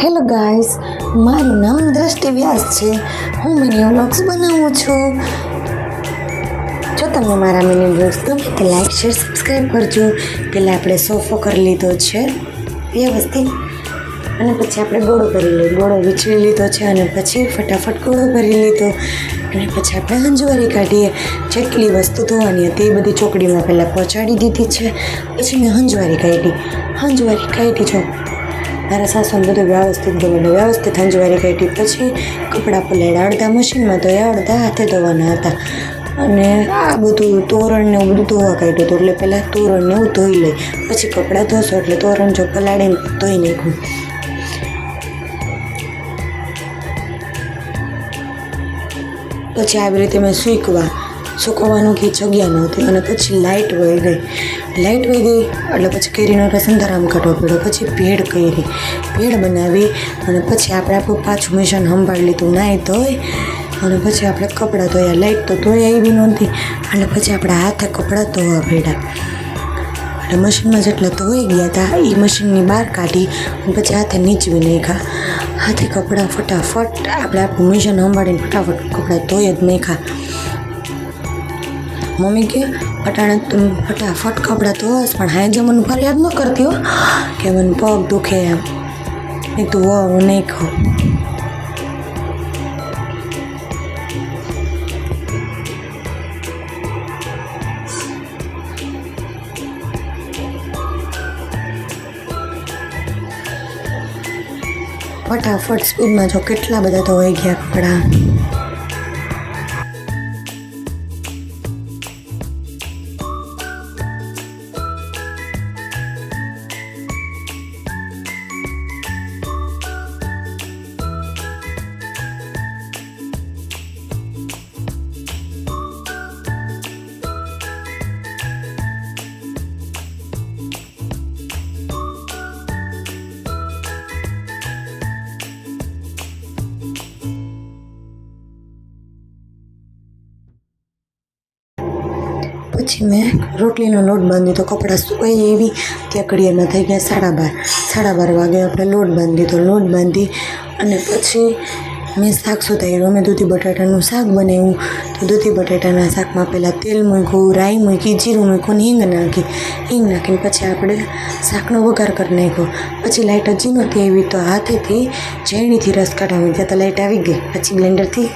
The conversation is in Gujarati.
હેલો ગાઈસ, મારું નામ દ્રષ્ટિ વ્યાસ છે. હું મિની વ્લોગ્સ બનાવું છું. જો તમને મારા મિની વ્લોગ્સ ગમે તો લાઈક શેર સબસ્ક્રાઈબ કરજો. પહેલાં આપણે સોફો કરી લીધો છે વ્યવસ્થિત, અને પછી આપણે ગોળો ભરી લઈએ. ગોળો વીછળી લીધો છે અને પછી ફટાફટ ગોળો ભરી લીધો. અને પછી આપણે હંજવારી કાઢીએ. જેટલી વસ્તુ ધોવાની હતી એ બધી ચોકડીમાં પહેલાં પહોંચાડી દીધી છે. પછી મેં હંજવારી કાઢી જો મારા સાસુને બધું વ્યવસ્થિત ગમે, વ્યવસ્થિત હંજવારી કાઢી. પછી કપડાં પલાળ્યા, અડધા મશીનમાં ધોયા, અડધા હાથે ધોવાના હતા. અને આ બધું તોરણને એવું બધું ધોવા કાઢ્યું હતું. એટલે પહેલાં તોરણને એવું ધોઈ લઈ, પછી કપડાં ધોશો એટલે તોરણ જો પલાળીને ધોઈ નાખ્યું. પછી આવી રીતે મેં સૂકવવાનું કે જગ્યા નહોતી. અને પછી લાઇટ વહી ગઈ એટલે પછી કેરીનો રસ અંધારામ કાઢવો પડ્યો. પછી ભેળ બનાવી. અને પછી આપણે આપણું પાછું મિશન સંભાળી લીધું, નાહી ધોઈ. અને પછી આપણે કપડાં ધોયા. લાઇટ તો ધોઈ આવી નહોતી એટલે પછી આપણા હાથે કપડાં ધોવા પડ્યા. એટલે મશીનમાં જેટલા ધોઈ ગયા હતા એ મશીનની બહાર કાઢી અને પછી હાથે નીચવી નાખ્યા. હાથે કપડાં ફટાફટ આપણે આપણું મિશન સંભાળીને ફટાફટ કપડાં ધોઈ જ નાખ્યા. મમ્મી કે અટાણે તું ફટાફટ કપડાં ધોવાશ, પણ હાજે મને ફરિયાદ ન કરતી હો કે મને પગ દુખે એમ. એ તું હું નહીં ખાઉં. ફટાફટ સ્પીડમાં જો કેટલા બધા ધોવાઈ ગયા કપડાં. પછી મેં રોટલીનો લોટ બાંધી તો કપડાં સુકાઈ એવી ત્યાં ઘડિયાળમાં થઈ ગયા 12:30 વાગે. આપણે લોટ બાંધી અને પછી મેં શાક સુધાર્યું. મેં દૂધી બટાટાનું શાક બનાવ્યું. તો દૂધી બટાટાના શાકમાં પહેલાં તેલ મૂક્યું, રાઈ મૂકી, જીરું મૂક્યું, હિંગ નાખીને પછી આપણે શાકનો વઘાર કરી નાખ્યો. પછી લાઇટ હજી નહોતી આવી તો હાથેથી ઝેણીથી રસ કાઢવા મૂક્યા તો લાઇટ આવી ગઈ. પછી બ્લેન્ડરથી